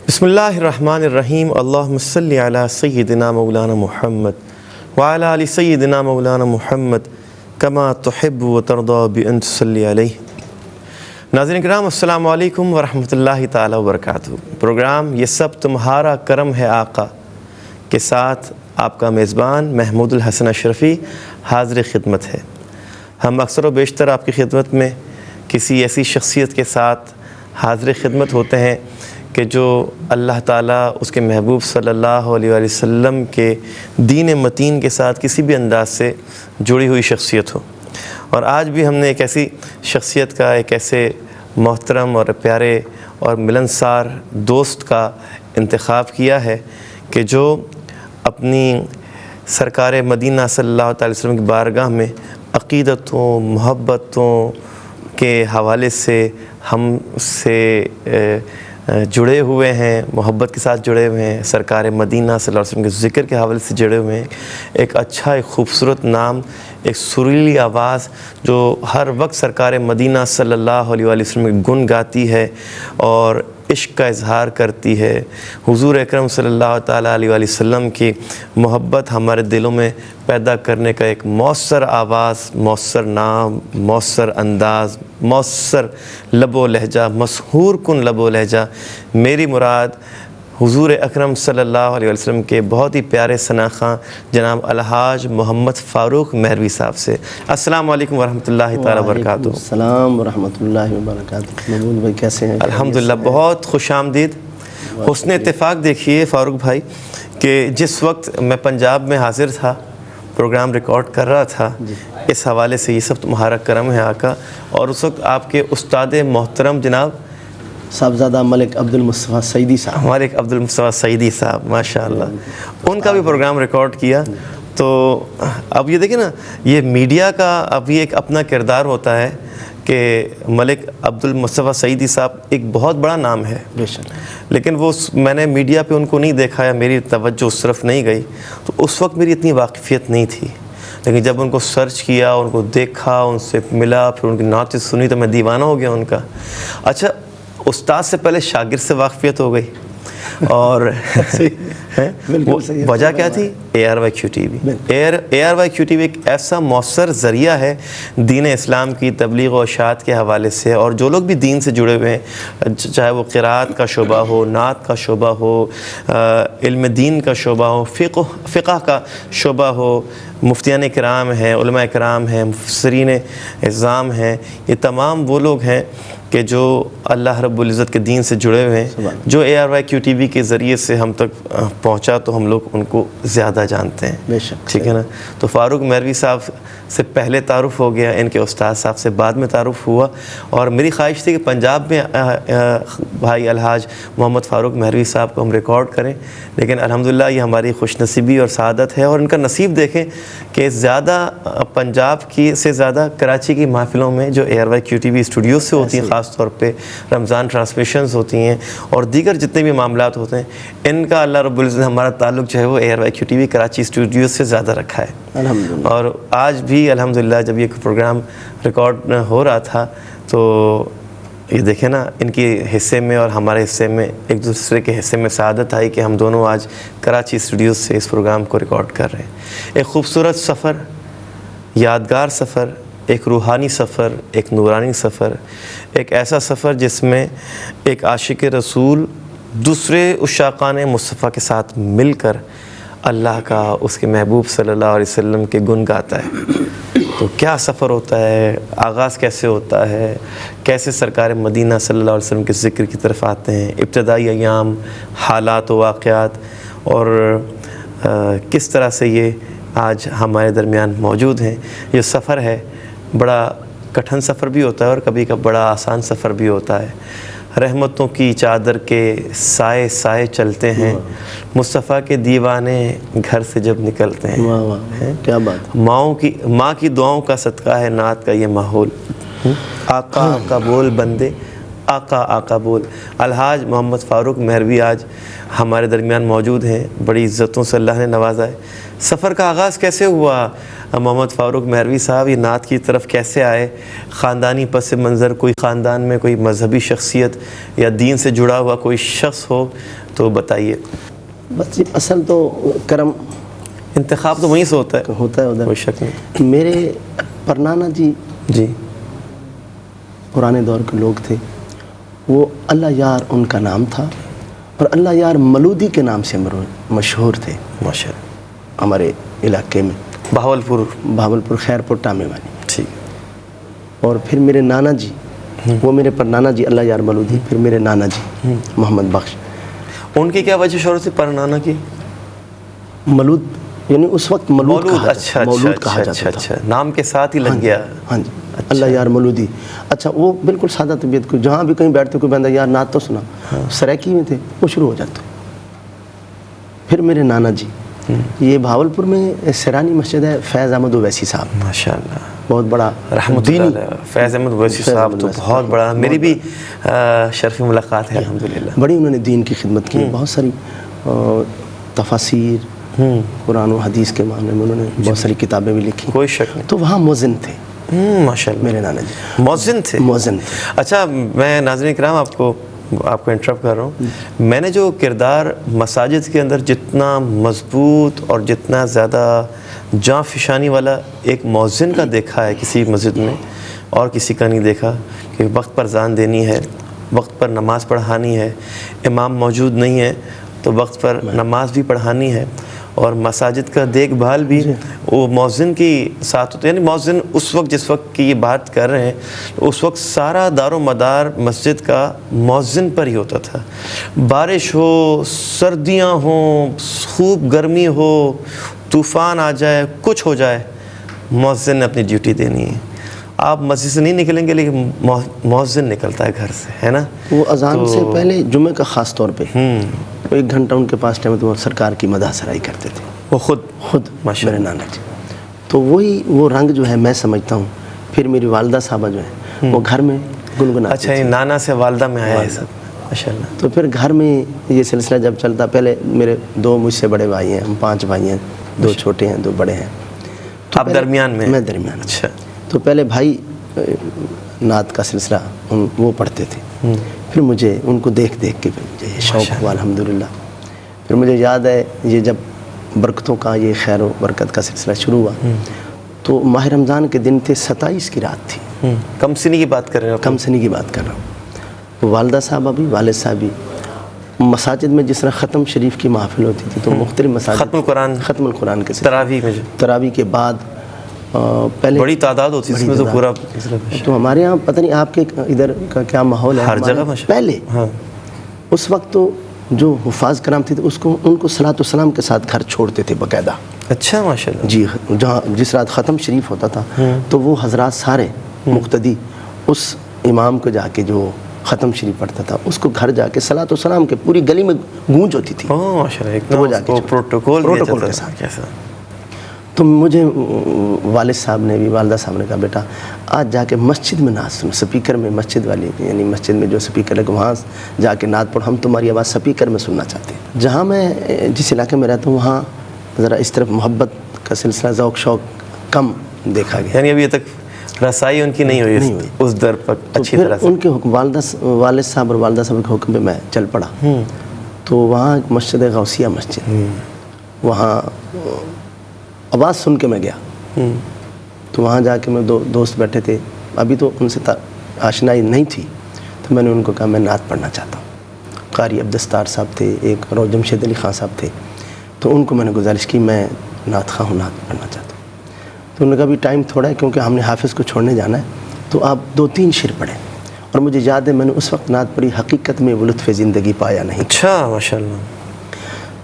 بسم اللہ الرحمن الرحیم اللہم صلی علی سیدنا مولانا محمد وعلی آل سیدنا مولانا محمد کما تحب و ترضی بان تصلی علیہ۔ ناظرین کرام السلام علیکم ورحمۃ اللہ تعالی وبرکاتہ۔ پروگرام یہ سب تمہارا کرم ہے آقا کے ساتھ آپ کا میزبان محمود الحسن اشرفی حاضر خدمت ہے۔ ہم اکثر و بیشتر آپ کی خدمت میں کسی ایسی شخصیت کے ساتھ حاضر خدمت ہوتے ہیں کہ جو اللہ تعالیٰ اس کے محبوب صلی اللہ علیہ وآلہ وسلم کے دین متین کے ساتھ کسی بھی انداز سے جڑی ہوئی شخصیت ہو۔ اور آج بھی ہم نے ایک ایسی شخصیت کا، ایک ایسے محترم اور پیارے اور ملنسار دوست کا انتخاب کیا ہے کہ جو اپنی سرکار مدینہ صلی اللہ تعالی وسلم کی بارگاہ میں عقیدتوں، محبتوں کے حوالے سے ہم سے جڑے ہوئے ہیں، محبت کے ساتھ جڑے ہوئے ہیں، سرکار مدینہ صلی اللہ علیہ وسلم کے ذکر کے حوالے سے جڑے ہوئے ہیں۔ ایک اچھا، ایک خوبصورت نام، ایک سریلی آواز جو ہر وقت سرکار مدینہ صلی اللہ علیہ وسلم کے گن گاتی ہے اور عشق کا اظہار کرتی ہے۔ حضور اکرم صلی اللہ تعالیٰ علیہ وآلہ وسلم کی محبت ہمارے دلوں میں پیدا کرنے کا ایک مؤثر آواز، مؤثر نام، مؤثر انداز، مؤثر لب و لہجہ، مسحور کن لب و لہجہ۔ میری مراد حضور اکرم صلی اللہ علیہ وسلم کے بہت ہی پیارے ثناخواں جناب الحاج محمد فاروق مہروی صاحب سے۔ السلام علیکم ورحمۃ اللہ تعالیٰ وبرکاتہ۔ السلام ورحمۃ اللہ وبرکاتہ۔ محمود بھائی کیسے ہیں؟ الحمدللہ بہت خوش آمدید۔ حسن اتفاق دیکھیے فاروق بھائی کہ جس وقت میں پنجاب میں حاضر تھا، پروگرام ریکارڈ کر رہا تھا، اس حوالے سے یہ سب تمہارا کرم ہے آقا، اور اس وقت آپ کے استاد محترم جناب صاحبزادہ ملک عبد المصطفیٰ سعیدی صاحب، ملک عبد المصطفیٰ سعیدی صاحب ماشاءاللہ، ان کا بھی پروگرام ریکارڈ کیا۔ تو اب یہ دیکھیں نا، یہ میڈیا کا ابھی ایک اپنا کردار ہوتا ہے کہ ملک عبد المصطفیٰ سعیدی صاحب ایک بہت بڑا نام ہے بے شک، لیکن وہ میں نے میڈیا پہ ان کو نہیں دیکھا یا میری توجہ اس طرف نہیں گئی، تو اس وقت میری اتنی واقفیت نہیں تھی۔ لیکن جب ان کو سرچ کیا، ان کو دیکھا، ان سے ملا، پھر ان کی نعتیں سنی تو میں دیوانہ ہو گیا ان کا۔ اچھا، استاد سے پہلے شاگرد سے واقفیت ہو گئی، اور وجہ کیا تھی؟ ARYQ-TV۔ ARYQ-TV ایک ایسا مؤثر ذریعہ ہے دین اسلام کی تبلیغ و اشاعت کے حوالے سے، اور جو لوگ بھی دین سے جڑے ہوئے ہیں، چاہے وہ قرات کا شعبہ ہو، نعت کا شعبہ ہو، علم دین کا شعبہ ہو، فقہ کا شعبہ ہو، مفتیان کرام ہیں، علماء کرام ہیں، مفسرین اعظام ہیں، یہ تمام وہ لوگ ہیں کہ جو اللہ رب العزت کے دین سے جڑے ہوئے ہیں۔ جو ARYQ-TV کے ذریعے سے ہم تک پہنچا تو ہم لوگ ان کو زیادہ جانتے ہیں، بے شک، ٹھیک ہے نا۔ تو فاروق مہروی صاحب سے پہلے تعارف ہو گیا، ان کے استاد صاحب سے بعد میں تعارف ہوا، اور میری خواہش تھی کہ پنجاب میں بھائی الحاج محمد فاروق مہروی صاحب کو ہم ریکارڈ کریں، لیکن الحمدللہ یہ ہماری خوش نصیبی اور سعادت ہے، اور ان کا نصیب دیکھیں کہ زیادہ پنجاب کی سے زیادہ کراچی کی محفلوں میں جو ARYQ-TV اسٹوڈیوز سے ہوتی ہیں، خاص طور پہ رمضان ٹرانسمیشنز ہوتی ہیں اور دیگر جتنے بھی معاملات ہوتے ہیں، ان کا اللہ رب العزت ہمارا تعلق جو ہے وہ ARYQ-TV کراچی اسٹوڈیوز سے زیادہ رکھا ہے الحمدللہ۔ اور آج بھی الحمدللہ جب یہ پروگرام ریکارڈ ہو رہا تھا تو یہ دیکھیں نا، ان کے حصے میں اور ہمارے حصے میں ایک دوسرے کے حصے میں سعادت آئی کہ ہم دونوں آج کراچی اسٹوڈیوز سے اس پروگرام کو ریکارڈ کر رہے ہیں۔ ایک خوبصورت سفر، یادگار سفر، ایک روحانی سفر، ایک نورانی سفر، ایک ایسا سفر جس میں ایک عاشق رسول دوسرے عشاقان مصطفیٰ کے ساتھ مل کر اللہ کا، اس کے محبوب صلی اللہ علیہ وسلم کے گن گاتا ہے۔ تو کیا سفر ہوتا ہے، آغاز کیسے ہوتا ہے، کیسے سرکار مدینہ صلی اللہ علیہ وسلم کے ذکر کی طرف آتے ہیں، ابتدائی ایام، حالات و واقعات، اور کس طرح سے یہ آج ہمارے درمیان موجود ہیں۔ یہ سفر ہے، بڑا کٹھن سفر بھی ہوتا ہے اور کبھی کبھی بڑا آسان سفر بھی ہوتا ہے۔ رحمتوں کی چادر کے سائے سائے چلتے ہیں، مصطفیٰ کے دیوانے گھر سے جب نکلتے ہیں۔ واہ واہ، کیا بات! ماں کی دعاؤں کا صدقہ ہے نعت کا یہ ماحول، آقا کا بول بندے آقا آقا بول. الحاج محمد فاروق مہروی آج ہمارے درمیان موجود ہیں. بڑی عزتوں سے اللہ نے نوازا ہے. سفر کا آغاز کیسے ہوا محمد فاروق مہروی صاحب؟ یہ نعت کی طرف کیسے آئے؟ خاندانی پس منظر، کوئی خاندان میں کوئی مذہبی شخصیت یا دین سے جڑا ہوا کوئی شخص ہو تو بتائیے. بس اصل تو کرم انتخاب تو وہیں سے ہوتا ہے ادھر. کوئی شک نہیں. میرے پرنانا جی جی پرانے دور کے لوگ تھے. وہ اللہ یار ان کا نام تھا اور اللہ یار ملودی کے نام سے مشہور تھے ماشاء اللہ ہمارے علاقے میں، بہاولپور خیرپور ٹامے والی. ٹھیک. اور پھر میرے نانا جی، وہ میرے پرنانا جی اللہ یار ملودی، پھر میرے نانا جی محمد بخش. ان کی کیا وجہ شہرت سے پرنانا کی؟ ملود یعنی اس وقت مولود کہا جاتا تھا. اچھا نام کے ساتھ ہی لگ گیا. ہاں جی اللہ یار ملودی. اچھا وہ بالکل سادہ طبیعت کو، جہاں بھی کہیں بیٹھتے کوئی بندہ یار نعت تو سنا، سریکی میں تھے وہ شروع ہو جاتے. پھر میرے نانا جی، یہ بہاولپور میں سرانی مسجد ہے، فیض احمد اویسی صاحب ماشاء اللہ بہت بڑا رحمت اللہ علیہ. فیض احمد اویسی صاحب تو بہت بڑا، میری بھی شرف ملاقات ہے الحمدللہ. بڑی انہوں نے دین کی خدمت کی. بہت ساری تفاسیر قرآن و حدیث کے معاملے میں انہوں نے بہت ساری کتابیں بھی لکھی. کوئی شک نہیں. تو وہاں مؤذن تھے ماشاء اللہ میرے نانا جی. مؤذن تھے. اچھا میں ناظرین کرام آپ کو انٹرپٹ کر رہا ہوں. میں نے جو کردار مساجد کے اندر جتنا مضبوط اور جتنا زیادہ جاں فشانی والا ایک مؤذن کا دیکھا ہے کسی مسجد میں، اور کسی کا نہیں دیکھا. کہ وقت پر اذان دینی ہے، وقت پر نماز پڑھانی ہے، امام موجود نہیں ہے تو وقت پر نماز بھی پڑھانی ہے، اور مساجد کا دیکھ بھال بھی وہ مؤذن کی ساتھ ہوتا ہے. یعنی مؤذن اس وقت جس وقت کی یہ بات کر رہے ہیں اس وقت سارا دار و مدار مسجد کا مؤذن پر ہی ہوتا تھا. بارش ہو، سردیاں ہوں، خوب گرمی ہو، طوفان آ جائے، کچھ ہو جائے، مؤذن نے اپنی ڈیوٹی دینی ہے. آپ مسجد سے نہیں نکلیں گے لیکن مؤذن نکلتا ہے گھر سے، ہے نا. وہ اذان سے پہلے جمعہ کا خاص طور پہ 1 گھنٹہ ان کے پاس ٹائم تو وہ سرکار کی مدح سرائی کرتے تھے. وہ خود میرے نانا جی. تو وہی وہ رنگ جو ہے میں سمجھتا ہوں. پھر میری والدہ صاحبہ جو ہیں وہ گھر میں گنگناتی. اچھا یہ نانا سے والدہ میں آیا ہے سب ماشاء اللہ. تو پھر گھر میں یہ سلسلہ جب چلتا، پہلے میرے 2 مجھ سے بڑے بھائی ہیں، ہم 5 بھائی ہیں، 2 چھوٹے ہیں 2 بڑے ہیں. آپ درمیان میں؟ میں درمیان. اچھا. تو پہلے بھائی نعت کا سلسلہ وہ پڑھتے تھے. پھر مجھے ان کو دیکھ کے پھر مجھے یہ شوق ہوا الحمدللہ. پھر مجھے یاد ہے یہ جب برکتوں کا یہ خیر و برکت کا سلسلہ شروع ہوا تو ماہ رمضان کے دن تھے، 27 کی رات تھی. کم سنی کی بات کر رہے ہیں؟ کم سنی کی بات کر رہا ہوں. والدہ صاحبہ بھی، والد صاحب بھی. مساجد میں جس طرح ختم شریف کی محفل ہوتی تھی تو مختلف مساجد ختم القرآن کے تراویح کے بعد پہلے بڑی تعداد ہوتی ہے اس میں تو پورا. تو ہمارے یہاں پتہ نہیں آپ کے ادھر کا کیا ماحول ہے. ہر جگہ پہلے اس وقت تو جو حفاظ کرام تھے ان کو صلاۃ و سلام کے ساتھ گھر چھوڑتے تھے باقاعدہ. اچھا ماشاء اللہ. جی جہاں جس رات ختم شریف ہوتا تھا تو وہ حضرات سارے مقتدی اس امام کو جا کے جو ختم شریف پڑھتا تھا اس کو گھر جا کے صلاۃ و سلام کے پوری گلی میں گونج ہوتی تھی. ماشاء اللہ. وہ جا کے پروٹوکول کے ساتھ. تو مجھے والد صاحب نے بھی، والدہ صاحب نے کہا بیٹا آج جا کے مسجد میں نعت سنو، سپیکر میں مسجد والی یعنی مسجد میں جو سپیکر ہے وہاں جا کے نعت پڑھو، ہم تمہاری آواز سپیکر میں سننا چاہتے ہیں. جہاں میں جس علاقے میں رہتا ہوں وہاں ذرا اس طرف محبت کا سلسلہ ذوق شوق کم دیکھا گیا. یعنی ابھی تک رسائی ان کی نہیں ہوئی اس در پر اچھی طرح سے. ان کے والد صاحب اور والدہ صاحب کے حکم پہ میں چل پڑا. تو وہاں مسجد غوثیہ مسجد، وہاں آواز سن کے میں گیا. تو وہاں جا کے میں 2 دوست بیٹھے تھے، ابھی تو ان سے آشنائی نہیں تھی. تو میں نے ان کو کہا میں نعت پڑھنا چاہتا ہوں. قاری عبدالستار صاحب تھے، ایک اور جمشید علی خان صاحب تھے. تو ان کو میں نے گزارش کی میں نعت خواہ ہوں، نعت پڑھنا چاہتا ہوں. تو انہوں نے کہا ابھی ٹائم تھوڑا ہے کیونکہ ہم نے حافظ کو چھوڑنے جانا ہے، تو آپ 2-3 شعر پڑھیں. اور مجھے یاد ہے میں نے اس وقت نعت پڑھی، حقیقت میں وہ لطف زندگی پایا نہیں. اچھا ماشاء اللہ.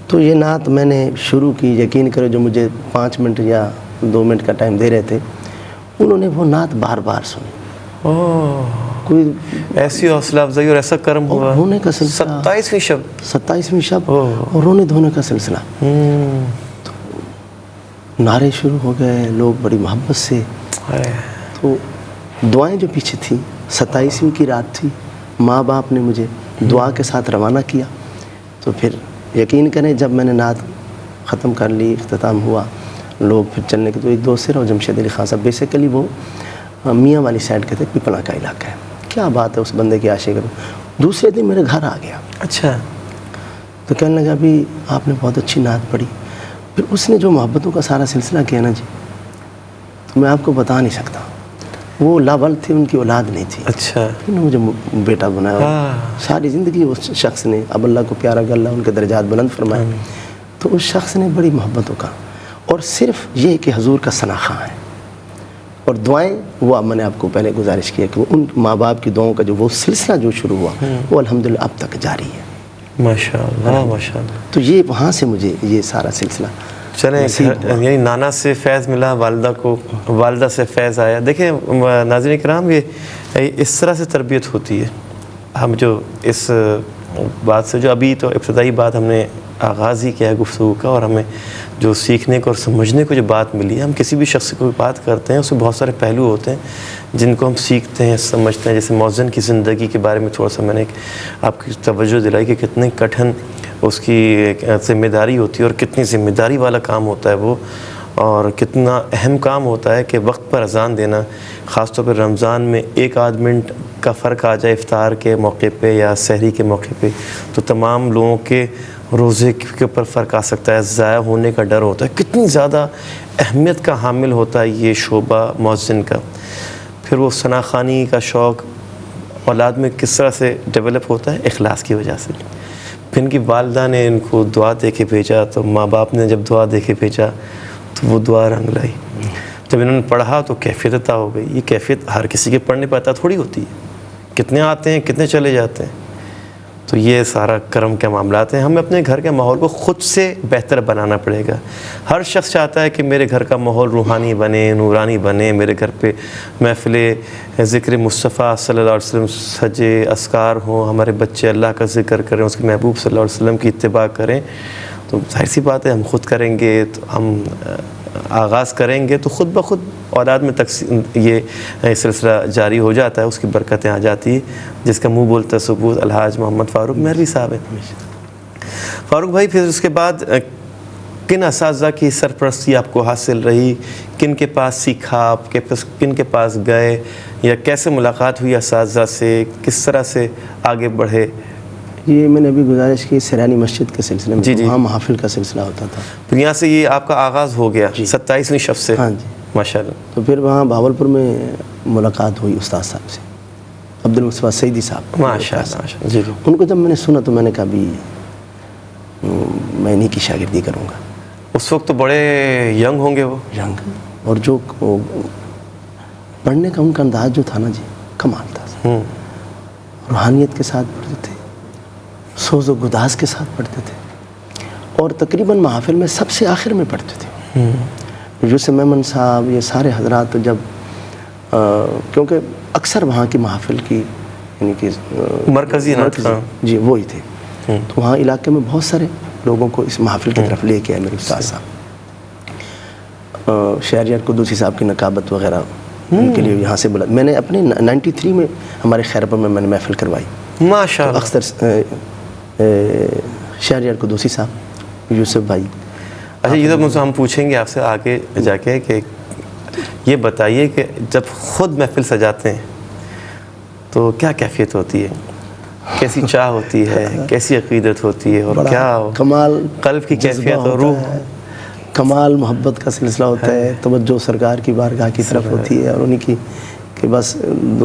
تو یہ نعت میں نے شروع کی، یقین کرو جو مجھے 5 منٹ یا 2 منٹ کا ٹائم دے رہے تھے انہوں نے وہ نعت بار بار سنی. کوئی ایسی حوصلہ افزائی اور ایسا کرم ہوا. رونے کا سلسلہ 27ویں شب اور رونے دھونے کا سلسلہ. تو نعرے شروع ہو گئے، لوگ بڑی محبت سے. تو دعائیں جو پیچھے تھیں، 27ویں کی رات تھی، ماں باپ نے مجھے دعا کے ساتھ روانہ کیا. تو پھر یقین کریں جب میں نے نعت ختم کر لی, اختتام ہوا, لوگ پھر چلنے کے, تو ایک دوست سے رہا جمشید علی خان صاحب, بیسیکلی وہ میاں والی سائڈ کے تھے, پپلا کا علاقہ ہے. کیا بات ہے اس بندے کی عاشق. دوسرے دن میرے گھر آ گیا. اچھا. تو کہنے لگا ابھی آپ نے بہت اچھی نعت پڑھی. پھر اس نے جو محبتوں کا سارا سلسلہ کیا نا جی, تو میں آپ کو بتا نہیں سکتا. وہ لاول تھے, ان کی اولاد نہیں تھی. اچھا. پھر مجھے بیٹا بنایا. ساری زندگی اس شخص نے, اب اللہ کو پیارا کہ اللہ ان کے درجات بلند فرمائے, تو اس شخص نے بڑی محبتوں کا, اور صرف یہ کہ حضور کا ثنا خواں ہے. اور دعائیں وہ اب میں نے آپ کو پہلے گزارش کیا کہ وہ ان ماں باپ کی دعاؤں کا جو وہ سلسلہ جو شروع ہوا وہ الحمدللہ اب تک جاری ہے. ماشاء اللہ ماشاء اللہ. تو یہ وہاں سے مجھے یہ سارا سلسلہ چلیں, یعنی نانا سے فیض ملا, والدہ کو, والدہ سے فیض آیا. دیکھیں ناظرین کرام, یہ اس طرح سے تربیت ہوتی ہے. ہم جو اس بات سے, جو ابھی تو ابتدائی بات ہم نے آغاز ہی کیا ہے گفتگو کا, اور ہمیں جو سیکھنے کو اور سمجھنے کو جو بات ملی ہے, ہم کسی بھی شخص کو بات کرتے ہیں اس میں بہت سارے پہلو ہوتے ہیں جن کو ہم سیکھتے ہیں, سمجھتے ہیں. جیسے مؤذن کی زندگی کے بارے میں تھوڑا سا میں نے آپ کی توجہ دلائی کہ کتنے کٹھن اس کی ذمہ داری ہوتی ہے, اور کتنی ذمہ داری والا کام ہوتا ہے وہ, اور کتنا اہم کام ہوتا ہے کہ وقت پر اذان دینا. خاص طور پر رمضان میں 1 منٹ کا فرق آ جائے افطار کے موقع پہ یا سحری کے موقع پہ, تو تمام لوگوں کے روزے کے اوپر فرق آ سکتا ہے, ضائع ہونے کا ڈر ہوتا ہے. کتنی زیادہ اہمیت کا حامل ہوتا ہے یہ شعبہ مؤذن کا. پھر وہ ثنا خوانی کا شوق اولاد میں کس طرح سے ڈیولپ ہوتا ہے, اخلاص کی وجہ سے. پھر ان کی والدہ نے ان کو دعا دے کے بھیجا, تو ماں باپ نے جب دعا دے کے بھیجا تو وہ دعا رنگ لائی. جب انہوں نے پڑھا تو کیفیت عطا ہو گئی. یہ کیفیت ہر کسی کے پڑھنے پہ عطا تھوڑی ہوتی ہے, کتنے آتے ہیں کتنے چلے جاتے ہیں. تو یہ سارا کرم کے معاملات ہیں. ہمیں اپنے گھر کے ماحول کو خود سے بہتر بنانا پڑے گا. ہر شخص چاہتا ہے کہ میرے گھر کا ماحول روحانی بنے, نورانی بنے, میرے گھر پہ محفل ذکر مصطفیٰ صلی اللہ علیہ وسلم سجے, اذکار ہوں, ہمارے بچے اللہ کا ذکر کریں, اس کے محبوب صلی اللہ علیہ وسلم کی اتباع کریں. تو ظاہر سی بات ہے ہم خود کریں گے, تو ہم آغاز کریں گے تو خود بخود اولاد میں یہ سلسلہ جاری ہو جاتا ہے, اس کی برکتیں آ جاتی ہیں. جس کا منہ بولتا ثبوت الحاج محمد فاروق مہروی صاحب ہیں. فاروق بھائی, پھر اس کے بعد کن اساتذہ کی سرپرستی آپ کو حاصل رہی, کن کے پاس سیکھا آپ, کن کے پاس گئے, یا کیسے ملاقات ہوئی اساتذہ سے, کس طرح سے آگے بڑھے؟ یہ میں نے ابھی گزارش کی سرانی مسجد کے سلسلے میں, وہاں محافل کا سلسلہ ہوتا تھا. تو یہاں سے یہ آپ کا آغاز ہو گیا 27ویں شب سے. ہاں جی ماشاء اللہ. تو پھر وہاں بہاولپور میں ملاقات ہوئی استاد صاحب سے, عبد المصطفیٰ سعیدی صاحب. ماشاء اللہ. جی جی. ان کو جب میں نے سنا تو میں نے کہا بھی میں انہیں کی شاگردی کروں گا. اس وقت تو بڑے ینگ ہوں گے وہ. ینگ, اور جو پڑھنے کا ان کا انداز جو تھا نا جی, کمال تھا. روحانیت کے ساتھ پڑھتے تھے, سوز و گداز کے ساتھ پڑھتے تھے, اور تقریباً محافل میں سب سے آخر میں پڑھتے تھے. یوسف میمن صاحب, یہ سارے حضرات جب کیونکہ اکثر وہاں کی محافل کی یعنی کہ مرکزی جی وہی تھے, تو وہاں علاقے میں بہت سارے لوگوں کو اس محافل کی طرف لے کے آئے میرے استاد صاحب. شہریار قدوسی صاحب کی نقابت وغیرہ ان کے لیے یہاں سے بلا. میں نے اپنے 93 میں ہمارے خیرپور میں نے محفل کروائی. ماشاء اللہ. اکثر شہریار قدوسی صاحب, یوسف بھائی. اچھا, یہ تو ہم پوچھیں گے آپ سے آگے جا کے کہ یہ بتائیے کہ جب خود محفل سجاتے ہیں تو کیا کیفیت ہوتی ہے, کیسی چاہ ہوتی ہے, کیسی عقیدت ہوتی ہے, اور کیا کمال قلب کی کیفیت اور روح, کمال محبت کا سلسلہ ہوتا ہے. توجہ سرکار کی بارگاہ کی طرف ہوتی ہے, اور انہیں کی کہ بس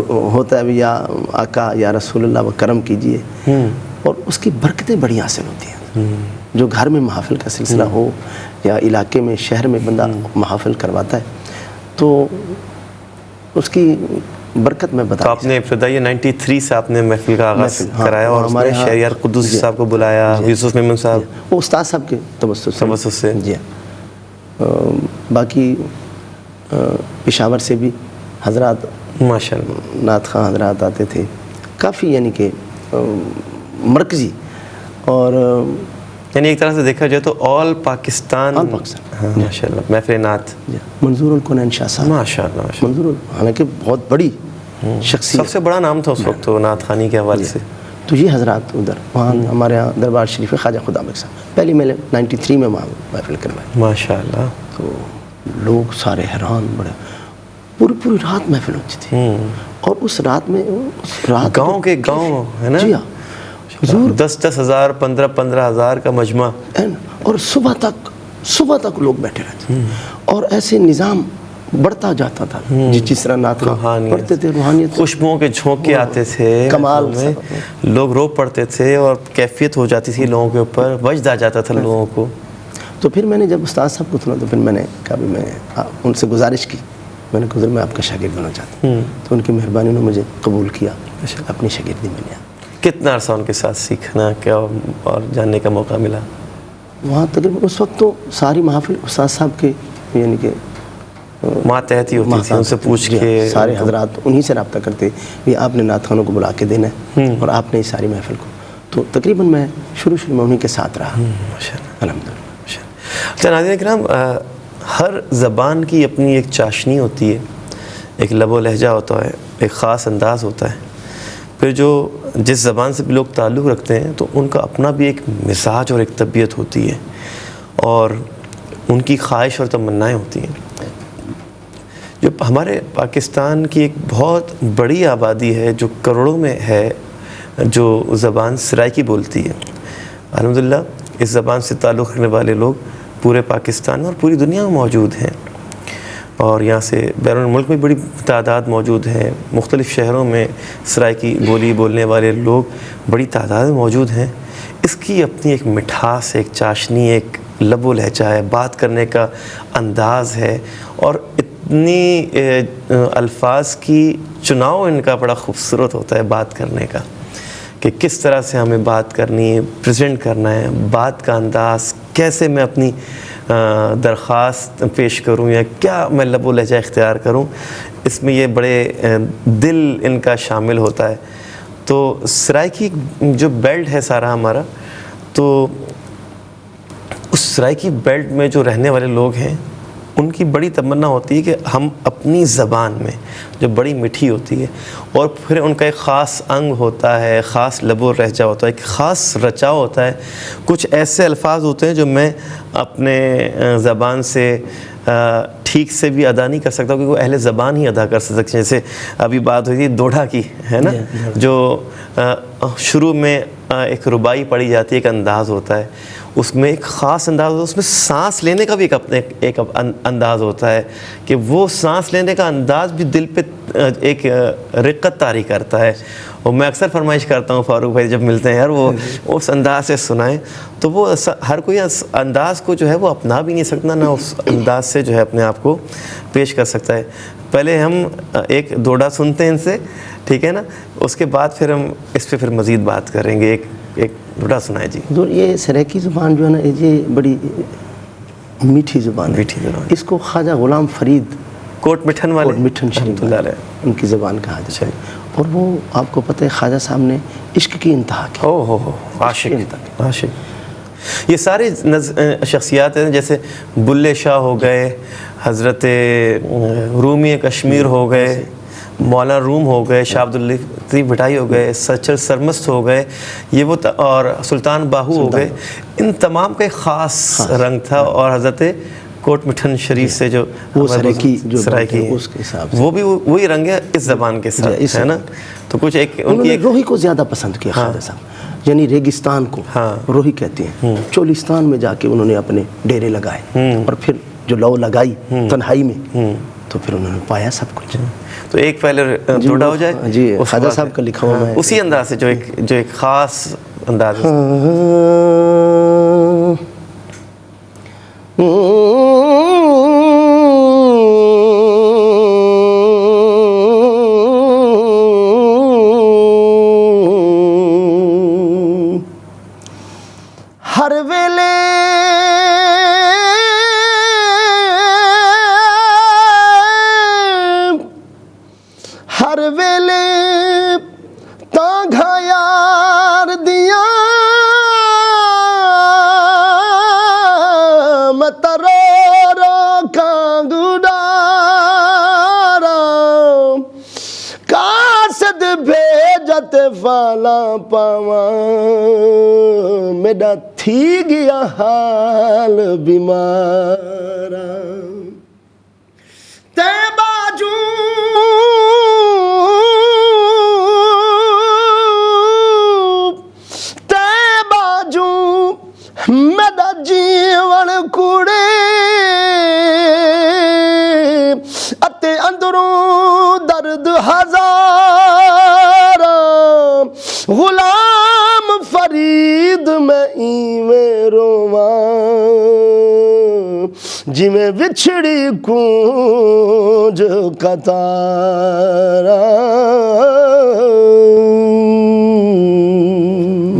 ہوتا ہے یا آقا یا رسول اللہ وہ کرم کیجئے, اور اس کی برکتیں بڑی حاصل ہوتی ہیں. جو گھر میں محافل کا سلسلہ ہو یا علاقے میں شہر میں بندہ محافل کرواتا ہے تو اس کی برکت میں بتا. تو آپ نے ابتدائی 93 سے آپ نے محفل کا آغاز کرایا, اور ہمارے شہریار قدوسی صاحب کو بلایا, یوسف میمن صاحب, وہ استاد صاحب کے توسط سے. جی. باقی پشاور سے بھی حضرات ماشاء اللہ نعت خواں حضرات آتے تھے کافی, یعنی کہ مرکزی, اور یعنی ایک طرح سے دیکھا جائے تو آل پاکستان. ماشاء اللہ محفل نعت. منظور الکونین شاہ صاحب, ماشاء اللہ. منظور حالانکہ بہت بڑی شخصیت. سب سے بڑا نام تھا اس وقت تو نعت خوانی کے حوالے سے. تو یہ حضرات ادھر وہاں ہمارے یہاں دربار شریف ہے خواجہ خدا بخش صاحب, پہلی میں نے 93 میں وہاں محفل کروائی. ماشاء اللہ. تو لوگ سارے حیران, بڑے پوری رات محفل ہوتی تھی. اور اس رات میں گاؤں کے گاؤں ہے نا, جی ہاں, حضور 10 ہزار 15 ہزار کا مجمع, اور صبح تک لوگ بیٹھے رہتے. اور ایسے نظام بڑھتا جاتا تھا, جس طرح نعت پڑھتے تھے, روحانیت, خوشبوؤں کے جھونکے آتے تھے, کمال میں لوگ رو پڑتے تھے اور کیفیت ہو جاتی تھی لوگوں کے اوپر, وجد آ جاتا تھا لوگوں کو. تو پھر میں نے جب استاد صاحب کو سنا تو پھر میں نے کہا بھی میں ان سے گزارش کی, میں نے کہا میں آپ کا شاگرد بننا چاہتا ہوں. تو ان کی مہربانی نے مجھے قبول کیا, اپنی شاگردی میں لیا. کتنا عرصہ ان کے ساتھ سیکھنا کیا اور جاننے کا موقع ملا وہاں؟ تقریباً اس وقت تو ساری محافل استاد صاحب کے یعنی کہ ماتحت ہی ہوتی تھی, ان سے پوچھ کے سارے حضرات انہی سے رابطہ کرتے بھی آپ نے نعت خوانوں کو بلا کے دینا ہے اور آپ نے اس ساری محفل کو. تو تقریباً میں شروع میں انہی کے ساتھ رہا. الحمدللہ. اچھا ناظرین کرام, ہر زبان کی اپنی ایک چاشنی ہوتی ہے, ایک لب و لہجہ ہوتا ہے, ایک خاص انداز ہوتا ہے. پھر جو جس زبان سے بھی لوگ تعلق رکھتے ہیں تو ان کا اپنا بھی ایک مزاج اور ایک طبیعت ہوتی ہے, اور ان کی خواہش اور تمنائیں ہوتی ہیں. جو ہمارے پاکستان کی ایک بہت بڑی آبادی ہے جو کروڑوں میں ہے, جو زبان سرائکی بولتی ہے. الحمدللہ اس زبان سے تعلق رکھنے والے لوگ پورے پاکستان اور پوری دنیا میں موجود ہیں, اور یہاں سے بیرون ملک میں بڑی تعداد موجود ہے. مختلف شہروں میں سرائکی بولی بولنے والے لوگ بڑی تعداد میں موجود ہیں. اس کی اپنی ایک مٹھاس, ایک چاشنی, ایک لب و لہجہ ہے, بات کرنے کا انداز ہے, اور اتنی الفاظ کی چناؤ ان کا بڑا خوبصورت ہوتا ہے بات کرنے کا, کہ کس طرح سے ہمیں بات کرنی ہے, پریزنٹ کرنا ہے, بات کا انداز کیسے میں اپنی درخواست پیش کروں یا کیا میں لب و لہجہ اختیار کروں. اس میں یہ بڑے دل ان کا شامل ہوتا ہے. تو سرائکی جو بیلٹ ہے سارا ہمارا, تو اس سرائکی بیلٹ میں جو رہنے والے لوگ ہیں ان کی بڑی تمنا ہوتی ہے کہ ہم اپنی زبان میں جو بڑی میٹھی ہوتی ہے, اور پھر ان کا ایک خاص انگ ہوتا ہے, خاص لب و لہجہ ہوتا ہے, ایک خاص رچاؤ ہوتا ہے. کچھ ایسے الفاظ ہوتے ہیں جو میں اپنے زبان سے ٹھیک سے بھی ادا نہیں کر سکتا, کیونکہ وہ اہل زبان ہی ادا کر سکتے ہیں. جیسے ابھی بات ہوئی تھی دوڑھا کی, ہے نا, جو شروع میں ایک ربائی پڑھی جاتی ہے, ایک انداز ہوتا ہے, اس میں ایک خاص انداز ہوتا ہے, اس میں سانس لینے کا بھی ایک انداز ہوتا ہے, کہ وہ سانس لینے کا انداز بھی دل پہ ایک رقت طاری کرتا ہے. اور میں اکثر فرمائش کرتا ہوں فاروق بھائی جب ملتے ہیں, یار وہ اس انداز سے سنائیں, تو وہ ہر کوئی انداز کو جو ہے وہ اپنا بھی نہیں سکتا, نہ اس انداز سے جو ہے اپنے آپ کو پیش کر سکتا ہے. پہلے ہم ایک دوڑا سنتے ہیں ان سے, ٹھیک ہے نا, اس کے بعد پھر ہم اس پہ پھر مزید بات کریں گے. ایک دوڑا سنائے جی. یہ سرائکی زبان جو ہے نا, یہ بڑی میٹھی زبان ہے. اس کو خواجہ غلام فرید کوٹ مٹھن والے, کوٹ مٹھن شریف ان کی زبان کہا جاتا ہے. اور وہ آپ کو پتہ ہے خواجہ صاحب نے عشق کی انتہا کی. عاشق. یہ سارے شخصیات ہیں, جیسے بلے شاہ ہو گئے, حضرت رومی کشمیر ہو گئے, مولانا روم ہو گئے, شاہ عبداللطیف بھٹائی ہو گئے, سچر سرمست ہو گئے, یہ وہ اور سلطان باہو ہو گئے. ان تمام کا ایک خاص رنگ تھا. اور حضرت کوٹ مٹھن شریف سے جو سرائکی اس کے حساب سے وہ بھی وہی رنگ ہے اس زبان کے ساتھ, ہے نا. تو کچھ ایک انہوں نے روحی کو زیادہ پسند کیا خواجہ صاحب, یعنی ریگستان کو روحی کہتے ہیں. چولستان میں جا کے انہوں نے اپنے ڈیرے لگائے, اور پھر جو لو لگائی تنہائی میں, تو پھر انہوں نے پایا سب کچھ. تو ایک پہلے دوڑا ہو جائے جی, خواجہ صاحب کا لکھا ہوا ہے اسی انداز سے جو ایک خاص انداز ہے. ہر ویلے ہر ویلے تاں یار دیا مترو کان گڈارا کا تے فالا پاواں میرا تھی گیا حال بیمارا تے باجو میرا جیون کوڑے اتے اندروں درد ہزار غلام فرید میں ایویں رواں جی میں بچھڑی کونج قطارا.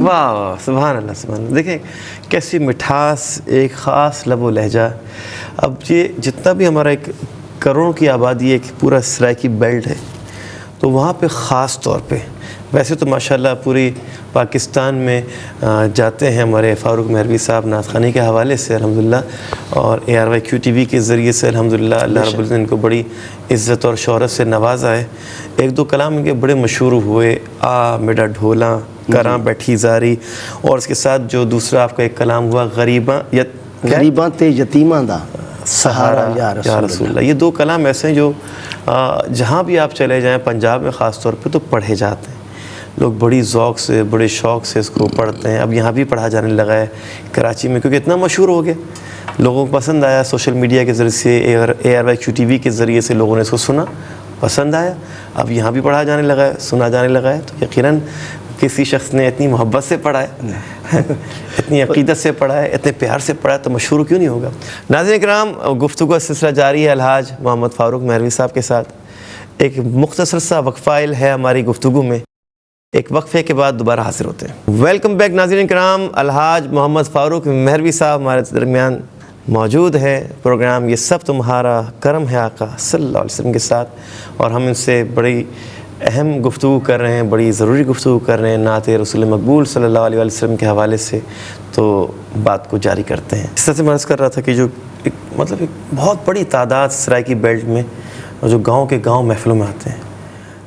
واہ سبحان اللہ سبحان اللہ. دیکھیں کیسی مٹھاس، ایک خاص لب و لہجہ. اب یہ جتنا بھی ہمارا ایک کروڑوں کی آبادی ایک پورا سرائکی بیلٹ ہے، تو وہاں پہ خاص طور پہ ویسے تو ماشاءاللہ پوری پاکستان میں جاتے ہیں ہمارے فاروق مہروی صاحب نعت خوانی کے حوالے سے الحمدللہ، اور ARYQ-TV کے ذریعے سے الحمدللہ اللہ رب العزت ان کو بڑی عزت اور شہرت سے نوازا ہے. ایک دو کلام ان کے بڑے مشہور ہوئے، آ میرا ڈھولاں کراں بیٹھی زاری، اور اس کے ساتھ جو دوسرا آپ کا ایک کلام ہوا غریباں تے یتیماں دا سہارا یا رسول اللہ. یہ دو کلام ایسے ہیں جو جہاں بھی آپ چلے جائیں پنجاب میں خاص طور پہ تو پڑھے جاتے ہیں. لوگ بڑی ذوق سے بڑے شوق سے اس کو پڑھتے ہیں. اب یہاں بھی پڑھا جانے لگا ہے کراچی میں، کیونکہ اتنا مشہور ہو گیا، لوگوں کو پسند آیا. سوشل میڈیا کے ذریعے سے ARYQ-TV کے ذریعے سے لوگوں نے اس کو سنا، پسند آیا. اب یہاں بھی پڑھا جانے لگا ہے، سنا جانے لگا ہے. تو یقیناً کسی شخص نے اتنی محبت سے پڑھا ہے، اتنی عقیدت سے پڑھا ہے، اتنے پیار سے پڑھا ہے، تو مشہور کیوں نہیں ہوگا. ناظرین کرام، گفتگو کا سلسلہ جاری ہے الحاج محمد فاروق مہروی صاحب کے ساتھ. ایک مختصر سا وقفہ ہے ہماری گفتگو میں، ایک وقفے کے بعد دوبارہ حاضر ہوتے ہیں. ویلکم بیک ناظرین کرام. الحاج محمد فاروق مہروی صاحب ہمارے درمیان موجود ہے. پروگرام یہ سب تمہارا کرم ہے آقا صلی اللہ علیہ وسلم کے ساتھ، اور ہم ان سے بڑی اہم گفتگو کر رہے ہیں، بڑی ضروری گفتگو کر رہے ہیں نعت رسول مقبول صلی اللہ علیہ وسلم کے حوالے سے. تو بات کو جاری کرتے ہیں. اس طرح سے میں عرض کر رہا تھا کہ جو ایک بہت بڑی تعداد سرائکی بیلٹ میں جو گاؤں کے گاؤں محفلوں میں آتے ہیں.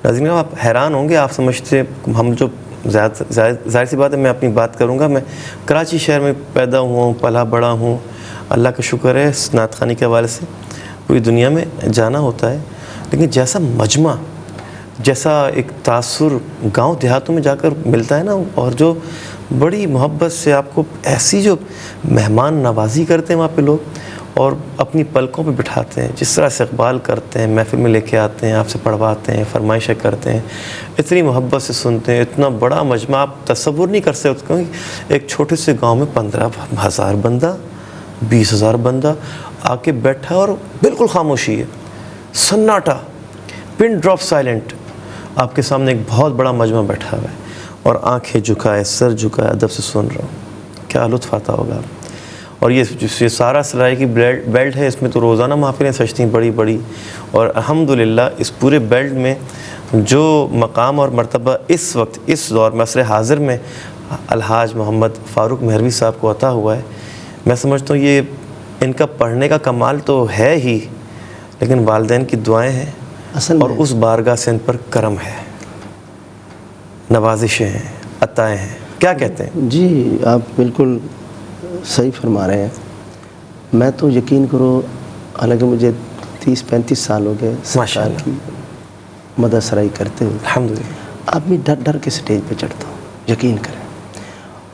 ناظرین آپ حیران ہوں گے، آپ سمجھتے ہم جو ظاہر سی بات ہے، میں اپنی بات کروں گا. میں کراچی شہر میں پیدا ہوا ہوں، پلا بڑا ہوں، اللہ کا شکر ہے. نعت خوانی کے حوالے سے پوری دنیا میں جانا ہوتا ہے، لیکن جیسا مجمع، جیسا ایک تاثر گاؤں دیہاتوں میں جا کر ملتا ہے نا، اور جو بڑی محبت سے آپ کو ایسی جو مہمان نوازی کرتے ہیں وہاں پہ لوگ، اور اپنی پلکوں پہ بٹھاتے ہیں، جس طرح سے اقبال کرتے ہیں، محفل میں لے کے آتے ہیں، آپ سے پڑھواتے ہیں، فرمائشیں کرتے ہیں، اتنی محبت سے سنتے ہیں. اتنا بڑا مجمع آپ تصور نہیں کر سکتے. ایک چھوٹے سے گاؤں میں 15,000 بندہ، 20,000 بندہ آ کے بیٹھا، اور بالکل خاموشی ہے، سناٹا، پن ڈراپ سائلنٹ. آپ کے سامنے ایک بہت بڑا مجمع بیٹھا ہوا ہے، اور آنکھیں جھکائے، سر جھکائے، ادب سے سن رہا ہوں. کیا لطف آتا ہوگا. اور یہ سارا سرائکی بیلٹ ہے، اس میں تو روزانہ محفلیں سجتی ہیں بڑی بڑی. اور الحمدللہ اس پورے بیلٹ میں جو مقام اور مرتبہ اس وقت اس دور میں عصر حاضر میں الحاج محمد فاروق مہروی صاحب کو عطا ہوا ہے، میں سمجھتا ہوں یہ ان کا پڑھنے کا کمال تو ہے ہی، لیکن والدین کی دعائیں ہیں، اور اس بارگاہ سے ان پر کرم ہے، نوازشیں ہیں، عطائیں ہیں. کیا کہتے ہیں؟ جی آپ بالکل صحیح فرما رہے ہیں. میں تو یقین کرو، حالانکہ مجھے 30-35 سال ہو گئے سرکار کی مدح سرائی کرتے ہوئے، الحمدللہ اب میں ڈر ڈر کے سٹیج پہ چڑھتا ہوں، یقین کریں.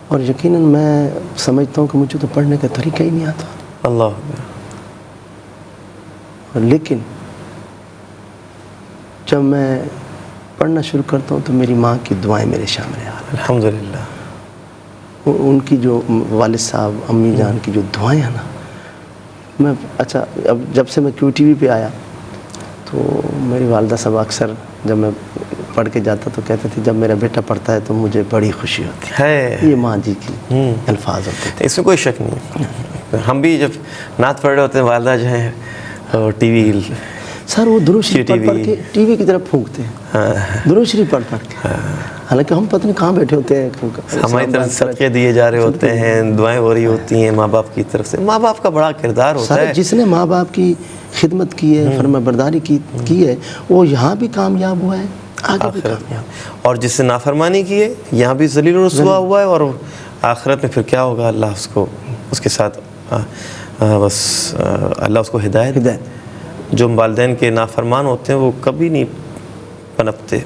اور یقیناً میں سمجھتا ہوں کہ مجھے تو پڑھنے کا طریقہ ہی نہیں آتا. اللہ. لیکن جب میں پڑھنا شروع کرتا ہوں تو میری ماں کی دعائیں میرے شامل ہیں. الحمدللہ. ان کی جو والد صاحب امی جان کی جو دعائیں ہیں نا، میں اچھا اب جب سے میں QTV پہ آیا تو میری والدہ صاحب اکثر جب میں پڑھ کے جاتا تو کہتے تھے جب میرا بیٹا پڑھتا ہے تو مجھے بڑی خوشی ہوتی ہے. یہ ماں جی کی الفاظ ہوتے تھے. اس میں کوئی شک نہیں. ہم بھی جب نعت پڑھ رہے ہوتے ہیں، والدہ جو ہیں ٹی وی سر وہ درود شریف پڑھ کے ٹی وی کی طرف پھونکتے ہیں، درود شریف پڑھ کے. حالانکہ ہم پتہ نہیں کہاں بیٹھے ہوتے ہیں، ہماری طرف صدقے دیے جا رہے ہوتے ہیں، دعائیں ہو رہی ہوتی ہیں ماں باپ کی طرف سے. ماں باپ کا بڑا کردار ہوتا ہے. جس نے ماں باپ کی خدمت کی ہے، فرما برداری کی ہے، وہ یہاں بھی کامیاب ہوا ہے، آگے بھی آخرت میں. اور جس سے نافرمانی کی ہے یہاں بھی ذلیل و رسوا ہوا ہے, اور آخرت میں پھر کیا ہوگا, اللہ اس کو اس کے ساتھ بس اللہ اس کو ہدایت. جو والدین کے نافرمان ہوتے ہیں وہ کبھی نہیں پنپتے.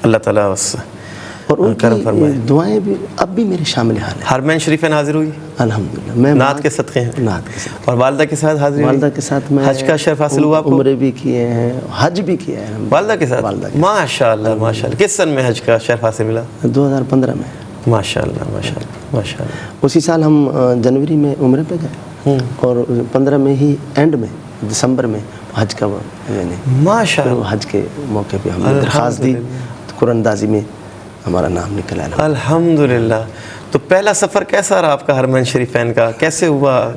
اللہ تعالیٰ بس اور ان کرم فرمائے. کی دعائیں بھی اب بھی میرے شامل حال ہیں. حرمین شریفین حاضر ہوئی الحمدللہ. میں نعت کے صدقے ہیں, نعت کے ساتھ, اور والدہ کے ساتھ حاضری ہوئی. والدہ کے ساتھ میں حج کا شرف حاصل ہوا آپ کو؟ عمرے بھی کیے ہیں, حج بھی کیا ہے والدہ کے ساتھ. والدہ کے ماشاء اللہ ماشاء اللہ. کس سن میں حج کا شرف حاصل ملا؟ 2015 میں. ماشاء اللہ ماشاء اللہ ماشاء اللہ. اسی سال ہم جنوری میں عمرے پہ گئے, اور 15 میں ہی اینڈ میں دسمبر میں حج کا یعنی ماشاء اللہ. حج کے موقع پہ ہم نے درخواست دی تو قرآن اندازی میں ہمارا نام نکل آیا. الحمدللہ. تو پہلا سفر کیسا رہا آپ کا حرمین شریفین کا, کیسے ہوا؟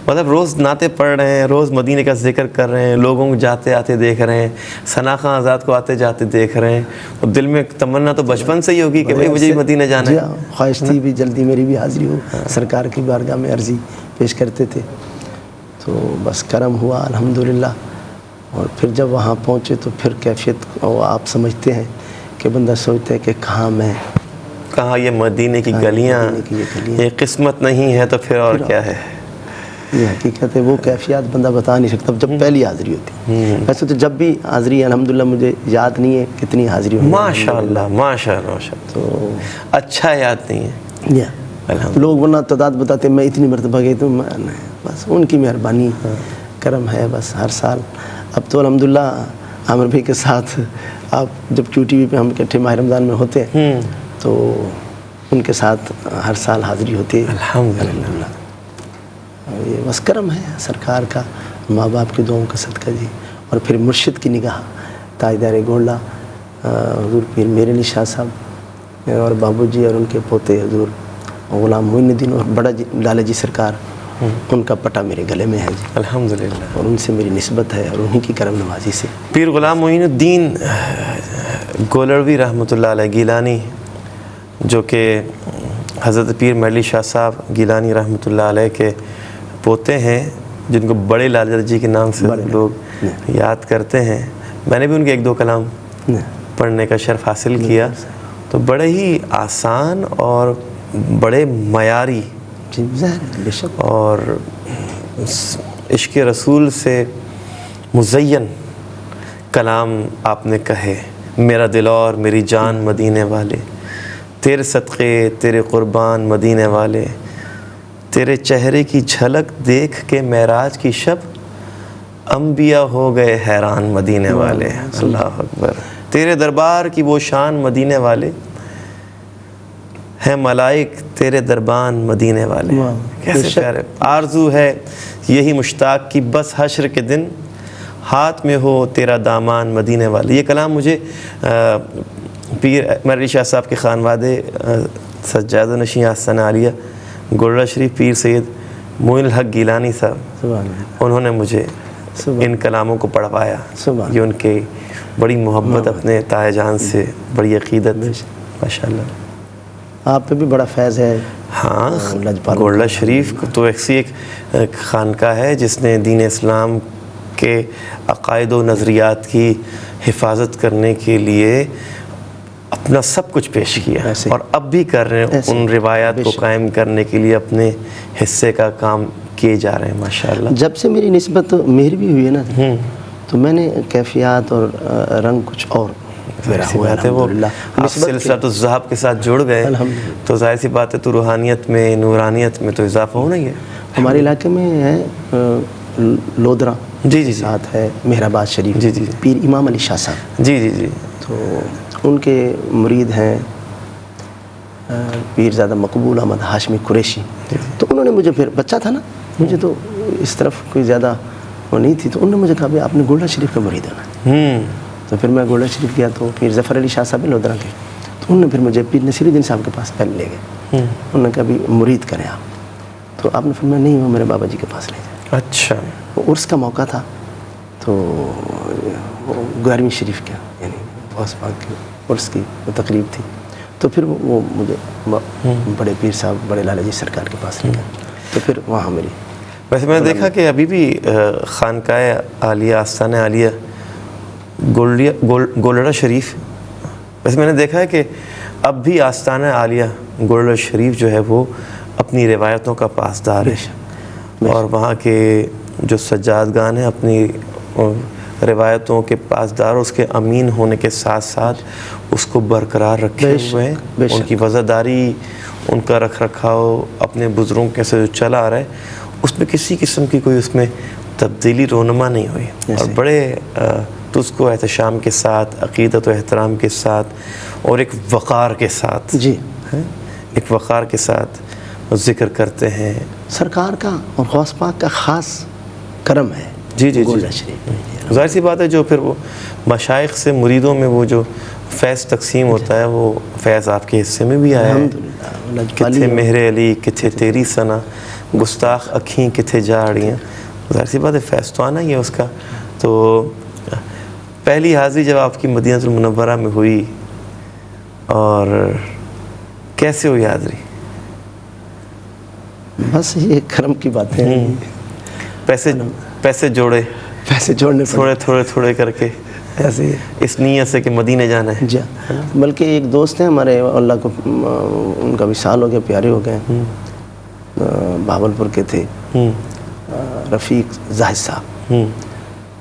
مطلب روز نعتیں پڑھ رہے ہیں, روز مدینے کا ذکر کر رہے ہیں, لوگوں کو جاتے آتے دیکھ رہے ہیں, ثنا خان آزاد کو آتے جاتے دیکھ رہے ہیں, اور دل میں تمنا تو بچپن سے ہی ہوگی کہ بھائی مجھے بھی مدینہ جانا ہے. خواہش تھی بھی جلدی میری بھی حاضری ہو, سرکار کی بارگاہ میں عرضی پیش کرتے تھے. تو بس کرم ہوا الحمدللہ. اور پھر جب وہاں پہنچے تو پھر کیفیت آپ سمجھتے ہیں کہ بندہ سوچتا ہے کہ کہاں میں, کہاں یہ مدینے کی گلیاں, یہ قسمت نہیں ہے تو پھر اور کیا ہے. یہ حقیقت ہے, وہ کیفیات بندہ بتا نہیں سکتا جب پہلی حاضری ہوتی. ویسے تو جب بھی حاضری الحمدللہ مجھے یاد نہیں ہے کتنی حاضری ہوئی. ماشاء اللہ ماشاء اللہ ماشاء اللہ. تو اچھا یاد نہیں ہے. لوگ ورنہ تعداد بتاتے میں اتنی مرتبہ گئی, تو بس ان کی مہربانی کرم ہے بس ہر سال. اب تو الحمدللہ عامر بھائی کے ساتھ آپ جب کیو ٹی وی پہ ہم اکٹھے ماہ رمضان میں ہوتے ہیں تو ان کے ساتھ ہر سال حاضری ہوتی ہے الحمدللہ. یہ بس کرم ہے سرکار کا, ماں باپ کی دعاؤں کا صدقہ جی. اور پھر مرشد کی نگاہ, تاجدار گولڈا حضور پیر میرے علی شاہ صاحب اور بابو جی, اور ان کے پوتے حضور غلام معین الدین اور بڑا جی لالہ جی سرکار, ان کا پٹا میرے گلے میں ہے جی الحمدللہ. اور ان سے میری نسبت ہے, اور انہی کی کرم نوازی سے. پیر غلام معین الدین گولڑوی رحمۃ اللہ علیہ گیلانی, جو کہ حضرت پیر مرلی شاہ صاحب گیلانی رحمۃ اللہ علیہ کے پوتے ہیں, جن کو بڑے لالہ جی کے نام سے لوگ یاد کرتے ہیں. میں نے بھی ان کے 1-2 کلام پڑھنے کا شرف حاصل کیا, تو بڑے ہی آسان اور بڑے معیاری بے شک اور عشق رسول سے مزین کلام آپ نے کہے. میرا دل اور میری جان مدینے والے, تیرے صدقے تیرے قربان مدینے والے, تیرے چہرے کی جھلک دیکھ کے معراج کی شب انبیاء ہو گئے حیران مدینے والے. اللہ اکبر. تیرے دربار کی وہ شان مدینے والے ہیں ملائک تیرے دربان مدینے والے. کیسے پیارے. آرزو ہے یہی مشتاق کی بس حشر کے دن ہاتھ میں ہو تیرا دامان مدینے والے. یہ کلام مجھے پیر مرلی شاہ صاحب کے خانوادے سجادہ نشین آستانہ عالیہ گولڑا شریف پیر سید معین الحق گیلانی صاحب, انہوں نے مجھے ان کلاموں کو پڑھوایا. یہ ان کے بڑی محبت اپنے تائے جان سے, بڑی عقیدت. ماشاء اللہ. آپ پہ بھی بڑا فیض ہے. ہاں, گولڑا شریف تو ایک خانقاہ ہے جس نے دین اسلام کے عقائد و نظریات کی حفاظت کرنے کے لیے اپنا سب کچھ پیش کیا, اور اب بھی کر رہے ہیں. ان روایات کو قائم کرنے کے لیے اپنے حصے کا کام کیے جا رہے ہیں ماشاءاللہ. جب سے میری نسبت مہر بھی ہوئی ہے نا, تو میں نے کیفیات اور رنگ کچھ اور میرا ہوا الحمدللہ. آپ سلسلۃ الذہب کے ساتھ جڑ گئے تو ظاہر سی بات ہے تو روحانیت میں نورانیت میں تو اضافہ ہونا ہی ہے. ہمارے علاقے میں ہے لودرا جی ساتھ ہے مہرآباد شریف, جی پیر امام علی شاہ صاحب. جی تو ان کے مرید ہیں پیر زیادہ مقبول احمد ہاشمی قریشی. تو انہوں نے مجھے, پھر بچہ تھا نا, مجھے تو اس طرف کوئی زیادہ وہ نہیں تھی, تو انہوں نے مجھے کہا بھائی آپ نے گولڑا شریف کا مرید ہونا ہے. تو پھر میں گولڑا شریف گیا تو پیر ظفر علی شاہ صاحب لودرا کے, تو انہوں نے پھر مجھے پیر نصیر الدین صاحب کے پاس پہلے لے گئے. انہوں نے کہا بھی مرید کریں آپ. تو آپ نے پھر میں نہیں, وہ میرے بابا جی کے پاس لے جائے. اچھا. وہ عرس کا موقع تھا, تو وہ 11ویں شریف کا یعنی غوث پاک کے عرس کی وہ تقریب تھی. تو پھر وہ مجھے بڑے پیر صاحب بڑے لالہ جی سرکار کے پاس لے گئے. تو پھر وہاں میری. ویسے میں نے دیکھا کہ ابھی بھی خانقاہ عالیہ آستانہ عالیہ گولڑا شریف، ویسے میں نے دیکھا ہے کہ اب بھی آستانہ عالیہ گولڑا شریف جو ہے وہ اپنی روایتوں کا پاسدار ہے، اور وہاں کے جو سجادگان ہیں اپنی روایتوں کے پاسدار، اس کے امین ہونے کے ساتھ ساتھ اس کو برقرار رکھے ہوئے ہیں. ان کی وزاداری، ان کا رکھ رکھاؤ اپنے بزرگوں کے سے جو چلا آ رہا ہے، اس میں کسی قسم کی کوئی اس میں تبدیلی رونما نہیں ہوئی، اور بڑے اس کو احتشام کے ساتھ، عقیدت و احترام کے ساتھ، اور ایک وقار کے ساتھ، جی ایک وقار کے ساتھ ذکر کرتے ہیں. سرکار کا اور غوث پاک کا خاص کرم ہے. جی جی گولڑا جی، شریف ظاہر سی بات ہے جو پھر وہ مشائخ سے مریدوں میں وہ جو فیض تقسیم ہوتا ہے، وہ فیض آپ کے حصے میں بھی آیا ہے. الحمدللہ. کتھے مہر علی کتھے تیری ثنا، گستاخ اکھیں کتھے جا اڑیاں. ظاہر سی بات ہے فیض تو آنا ہی ہے اس کا. تو پہلی حاضری جب آپ کی مدینہ المنورہ میں ہوئی، اور کیسے ہوئی حاضری؟ بس یہ کرم کی باتیں ہیں. پیسے جوڑے، پیسے جوڑنے پڑے تھوڑے تھوڑے کر کے، ایسے اس نیت سے کہ مدینہ جانا ہے. جی. بلکہ ایک دوست ہیں ہمارے، اللہ کو ان کا وصال ہو گیا، پیارے ہو گئے، بھاولپور کے تھے، رفیق زاہد صاحب.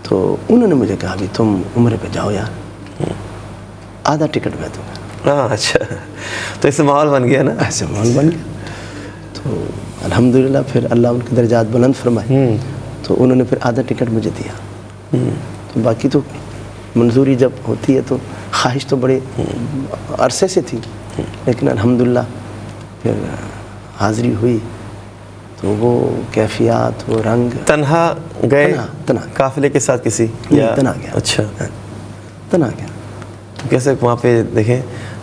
تو انہوں نے مجھے کہا بھی تم عمرے پہ جاؤ یار، آدھا ٹکٹ میں دوں گا. ہاں اچھا، تو اس سے ماحول بن گیا نا. ایسے ماحول بن گیا. تو الحمدللہ پھر اللہ ان کے درجات بلند فرمائے. تو انہوں نے پھر آدھا ٹکٹ مجھے دیا. تو باقی تو منظوری جب ہوتی ہے تو خواہش تو بڑے عرصے سے تھی، لیکن الحمدللہ پھر حاضری ہوئی. تو وہ کیفیات، وہ رنگ. تنہا گئے؟ تنہا قافلے کے ساتھ کسی؟ تنہا گیا. اچھا، تنہا گیا. کیسے وہاں پہ دیکھیں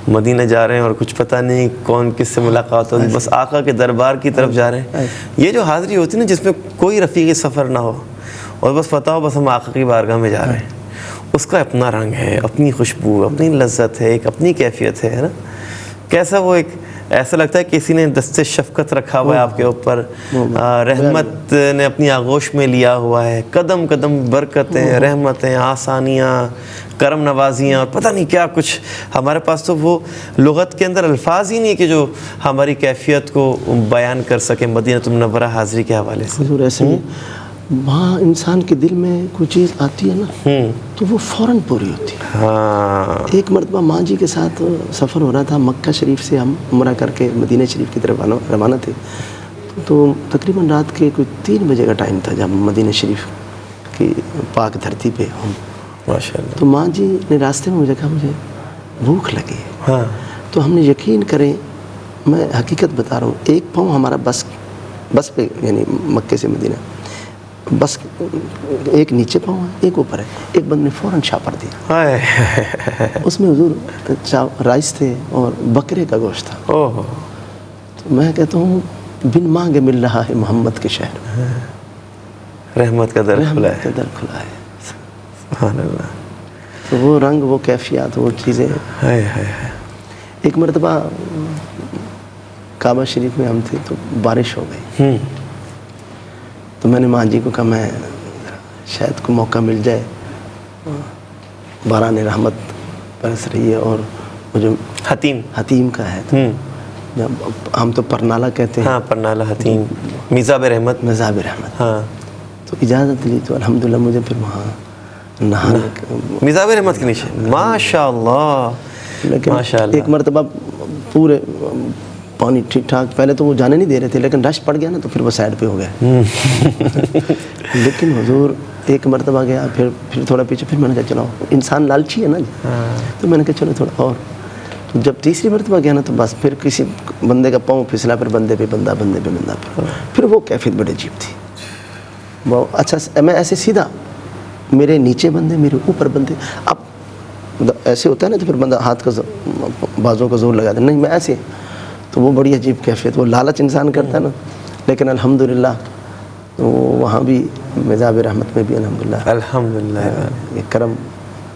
مدینہ جا رہے ہیں اور کچھ پتہ نہیں کون کس سے ملاقات ہو، بس آقا کے دربار کی طرف جا رہے ہیں. یہ جو حاضری ہوتی ہے نا، جس میں کوئی رفیق سفر نہ ہو، اور بس پتہ ہو بس ہم آقا کی بارگاہ میں جا رہے ہیں، اس کا اپنا رنگ ہے، اپنی خوشبو، اپنی لذت ہے، ایک اپنی کیفیت ہے نا. کیسا وہ ایک ایسا لگتا ہے کسی نے دست شفقت رکھا ہوا ہے آپ کے اوپر، رحمت نے اپنی آغوش میں لیا ہوا ہے، قدم قدم برکتیں، رحمتیں، آسانیاں، کرم نوازیاں، اور پتہ نہیں کیا کچھ. ہمارے پاس تو وہ لغت کے اندر الفاظ ہی نہیں کہ جو ہماری کیفیت کو بیان کر سکیں مدینہ المنورہ حاضری کے حوالے سے. حضور ایسے میں وہاں انسان کے دل میں کوئی چیز آتی ہے نا تو وہ فوراً پوری ہوتی ہے. ہاں، ایک مرتبہ ماں جی کے ساتھ سفر ہو رہا تھا، مکہ شریف سے ہم عمرہ کر کے مدینہ شریف کی طرف روانہ تھے. تو تقریباً رات کے کوئی 3 بجے کا ٹائم تھا جب مدینہ شریف کی پاک دھرتی پہ ہم. ماشاء اللہ. تو ماں جی نے راستے میں مجھے کہا مجھے بھوک لگی ہے. ہاں، تو ہم نے یقین کریں، میں حقیقت بتا رہا ہوں، ایک پاؤں ہمارا بس پہ یعنی مکے سے مدینہ، بس ایک نیچے پاؤں ہے، ایک اوپر ہے. ایک بند نے فوراً چھاپر دیا. اس میں حضور رائس تھے اور بکرے کا گوشت تھا. اوہ، تو میں کہتا ہوں بن مانگے مل رہا ہے محمد کے شہر میں، رحمت کا در کھلا ہے. در کھلا ہے. سبحان اللہ. تو وہ رنگ، وہ کیفیات، وہ چیزیں. ایک مرتبہ کعبہ شریف میں ہم تھے تو بارش ہو گئی. تو میں نے ماں جی کو کہا میں شاید کو موقع مل جائے، باران رحمت برس رہی ہے، اور وہ جو حتیم کا ہے، جب ہم تو پرنالہ کہتے ہیں. ہاں، پرنالہ حتیم، میزاب رحمت. میزاب رحمت. ہاں، تو اجازت لی تو الحمدللہ مجھے پھر وہاں نہانے میزاب رحمت کے نیچے. ماشاء اللہ. لیکن ماشاء اللہ. ایک مرتبہ پورے پانی ٹھیک ٹھاک، پہلے تو وہ جانے نہیں دے رہے تھے، لیکن رش پڑ گیا نا تو پھر وہ سائڈ پہ ہو گئے. لیکن حضور ایک مرتبہ گیا، پھر تھوڑا پیچھے، پھر میں نے کہا چلو، انسان لالچی ہے نا جی. تو میں نے کہا چلو تھوڑا اور. تو جب تیسری مرتبہ گیا نا تو بس پھر کسی بندے کا پاؤں پھسلا، پھر بندے پہ بندہ، بندے پہ بندہ. پھر وہ کیفیت بڑی عجیب تھی. وہ اچھا میں ایسے سیدھا، میرے نیچے بندے، میرے اوپر بندے. اب ایسے ہوتا ہے نا تو پھر بندہ ہاتھ کا بازوں کا زور لگا دے، نہیں میں ایسے. تو وہ بڑی عجیب کیفیت، وہ لالچ انسان کرتا ہے نا. لیکن الحمدللہ وہاں بھی میزاب رحمت میں بھی الحمدللہ یہ کرم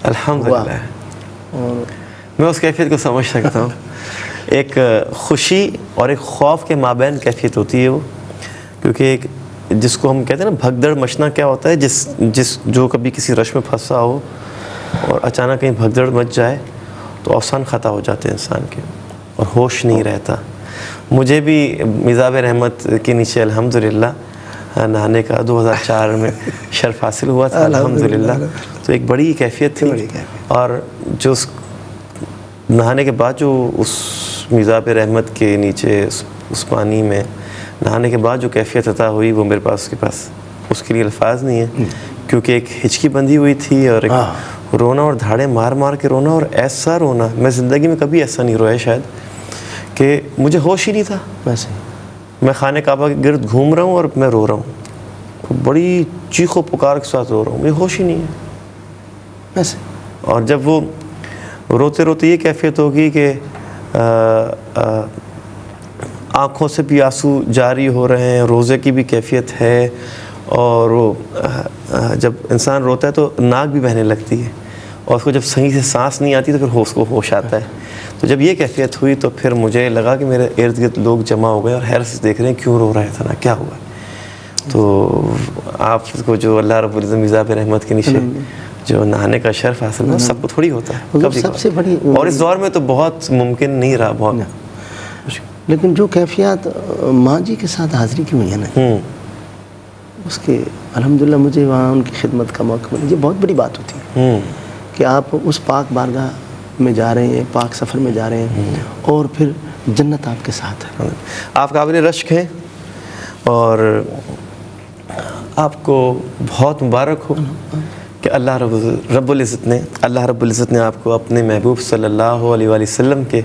الحمدللہ. اور میں اس کیفیت کو سمجھ سکتا ہوں. ایک خوشی اور ایک خوف کے مابین کیفیت ہوتی ہے وہ، کیونکہ ایک جس کو ہم کہتے ہیں نا بھگدڑ مچنا کیا ہوتا ہے، جو کبھی کسی رش میں پھنسا ہو اور اچانک کہیں بھگدڑ مچ جائے تو اوسان خطا ہو جاتے ہیں انسان کے اور ہوش نہیں رہتا. مجھے بھی میزاب رحمت کے نیچے الحمدللہ نہانے کا 2004 میں شرف حاصل ہوا تھا الحمدللہ. تو ایک بڑی کیفیت تھی, اور جو نہانے کے بعد جو اس میزاب رحمت کے نیچے اس پانی میں نہانے کے بعد جو کیفیت عطا ہوئی وہ میرے پاس اس کے لیے الفاظ نہیں ہیں, کیونکہ ایک ہچکی بندھی ہوئی تھی اور ایک رونا اور دھاڑے مار مار کے رونا, اور ایسا رونا میں زندگی میں کبھی ایسا نہیں رویا شاید, کہ مجھے ہوش ہی نہیں تھا. ویسے میں خانہ کعبہ کے گرد گھوم رہا ہوں اور میں رو رہا ہوں, بڑی چیخ و پکار کے ساتھ رو رہا ہوں, مجھے ہوش ہی نہیں ہے ویسے. اور جب وہ روتے روتے یہ کیفیت ہوگی کہ آنکھوں سے بھی آنسو جاری ہو رہے ہیں, روزے کی بھی کیفیت ہے, اور وہ جب انسان روتا ہے تو ناک بھی بہنے لگتی ہے, اور اس کو جب صحیح سے سانس نہیں آتی تو پھر اس کو ہوش آتا ہے. تو جب یہ کیفیت ہوئی تو پھر مجھے لگا کہ میرے ارد گرد لوگ جمع ہو گئے اور حیرت سے دیکھ رہے ہیں کیوں رو رہا ہے اتنا, کیا ہوا. تو آپ کو جو اللہ رب العزت میزاب رحمت کے نیچے جو نہانے کا شرف حاصل ہوا سب کو تھوڑی ہوتا ہے, کبھی سب سے بڑی, اور اس دور میں تو بہت ممکن نہیں رہا بہت. لیکن جو کیفیات ماں جی کے ساتھ حاضری کی ہوئی ہے نا, اس کے الحمدللہ مجھے وہاں ان کی خدمت کا موقع ملا. یہ بہت بڑی بات ہوتی ہے کہ آپ اس پاک بارگاہ میں جا رہے ہیں, پاک سفر میں جا رہے ہیں, اور پھر جنت آپ کے ساتھ ہے. آپ قابل رشک ہیں اور آپ کو بہت مبارک ہو کہ اللہ رب العزت نے آپ کو اپنے محبوب صلی اللہ علیہ وآلہ وسلم کے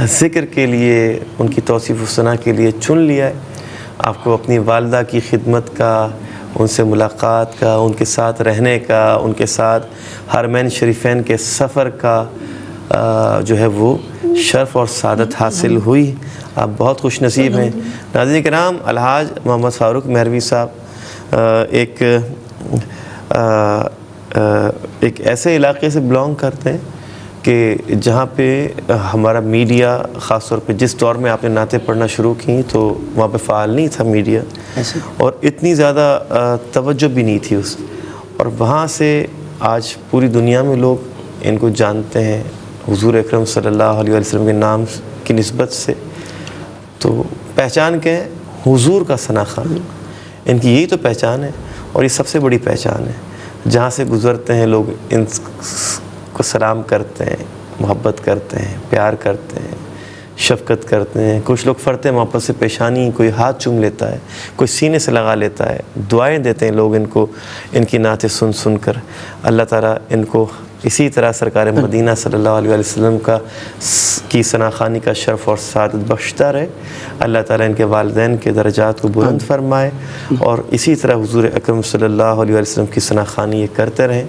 ذکر کے لیے, ان کی توصیف و ثنا کے لیے چن لیا ہے. آپ کو اپنی والدہ کی خدمت کا, ان سے ملاقات کا, ان کے ساتھ رہنے کا, ان کے ساتھ حرمین شریفین کے سفر کا جو ہے وہ شرف اور سعادت حاصل ہوئی. آپ بہت خوش نصیب ہیں. ناظرین کرام, الحاج محمد فاروق مہروی صاحب ایک ایسے علاقے سے بلانگ کرتے ہیں کہ جہاں پہ ہمارا میڈیا, خاص طور پہ جس دور میں آپ نے نعتیں پڑھنا شروع کی تو وہاں پہ فعال نہیں تھا میڈیا, اور اتنی زیادہ توجہ بھی نہیں تھی اس, اور وہاں سے آج پوری دنیا میں لوگ ان کو جانتے ہیں حضور اکرم صلی اللہ علیہ وسلم کے نام کی نسبت سے. تو پہچان کے حضور کا ثنا خوان, ان کی یہی تو پہچان ہے, اور یہ سب سے بڑی پہچان ہے. جہاں سے گزرتے ہیں لوگ ان کو سلام کرتے ہیں, محبت کرتے ہیں, پیار کرتے ہیں, شفقت کرتے ہیں. کچھ لوگ فرتے ہیں محبت سے پیشانی, کوئی ہاتھ چوم لیتا ہے, کوئی سینے سے لگا لیتا ہے, دعائیں دیتے ہیں لوگ ان کو, ان کی نعتیں سن سن کر. اللہ تعالیٰ ان کو اسی طرح سرکار مدینہ صلی اللہ علیہ وسلم کی ثنا خوانی کا شرف اور سعادت بخشتا رہے. اللہ تعالیٰ ان کے والدین کے درجات کو بلند فرمائے, اور اسی طرح حضور اکرم صلی اللہ علیہ وسلم کی ثنا خوانی یہ کرتے رہیں,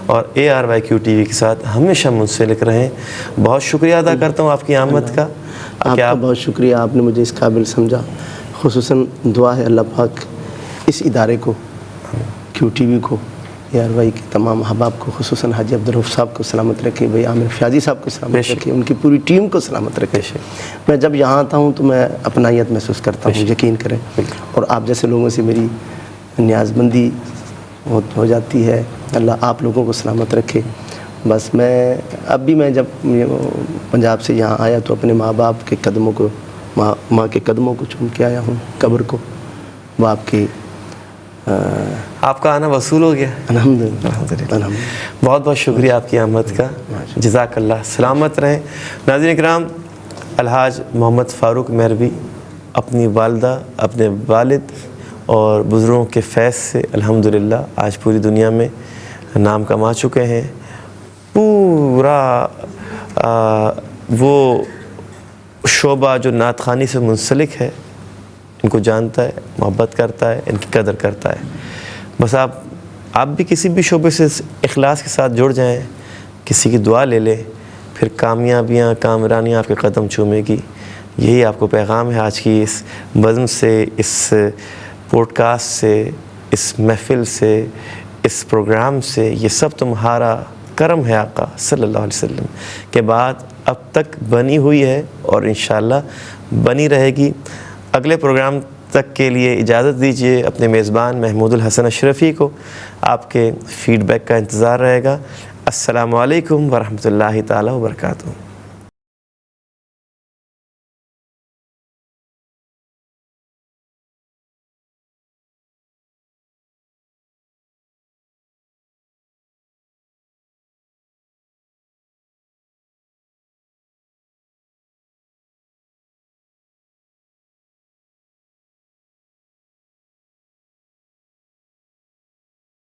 اور ARYQ TV کے ساتھ ہمیشہ منسلک رہیں. بہت شکریہ ادا کرتا ہوں آپ کی آمد کا. آپ کا بہت شکریہ, آپ نے مجھے اس قابل سمجھا. خصوصاً دعا ہے اللہ پاک اس ادارے کو, QTV کو, ARY کے تمام احباب کو, خصوصاً حاجی عبدالرؤف صاحب کو سلامت رکھے, بھائی عامر فیاضی صاحب کو سلامت رکھے, ان کی پوری ٹیم کو سلامت رکھے. میں جب یہاں آتا ہوں تو میں اپنائیت محسوس کرتا ہوں, یقین کریں, اور آپ جیسے لوگوں سے میری نیاز بندی ہو جاتی ہے. اللہ آپ لوگوں کو سلامت رکھے. بس میں اب بھی میں جب پنجاب سے یہاں آیا تو اپنے ماں باپ کے قدموں کو, ماں کے قدموں کو چوم کے آیا ہوں, قبر کو. وہ آپ کا آنا وصول ہو گیا. الحمدللہ. بہت بہت شکریہ آپ کی آمد کا, جزاک اللہ. سلامت رہیں. ناظرین کرام, الحاج محمد فاروق مہروی اپنی والدہ, اپنے والد اور بزرگوں کے فیض سے الحمدللہ آج پوری دنیا میں نام کما چکے ہیں. پورا وہ شعبہ جو نعت خوانی سے منسلک ہے ان کو جانتا ہے, محبت کرتا ہے, ان کی قدر کرتا ہے. بس آپ بھی کسی بھی شعبے سے اخلاص کے ساتھ جڑ جائیں, کسی کی دعا لے لیں, پھر کامیابیاں, کامرانیاں آپ کے قدم چومے گی. یہی آپ کو پیغام ہے آج کی اس بزم سے, اس پوڈ کاسٹ سے, اس محفل سے, اس پروگرام سے. یہ سب تمہارا کرم ہے آقا صلی اللہ علیہ وسلم کے بعد اب تک بنی ہوئی ہے, اور انشاءاللہ بنی رہے گی. اگلے پروگرام تک کے لیے اجازت دیجیے. اپنے میزبان محمود الحسن اشرفی کو آپ کے فیڈ بیک کا انتظار رہے گا. السلام علیکم ورحمۃ اللہ تعالی وبرکاتہ.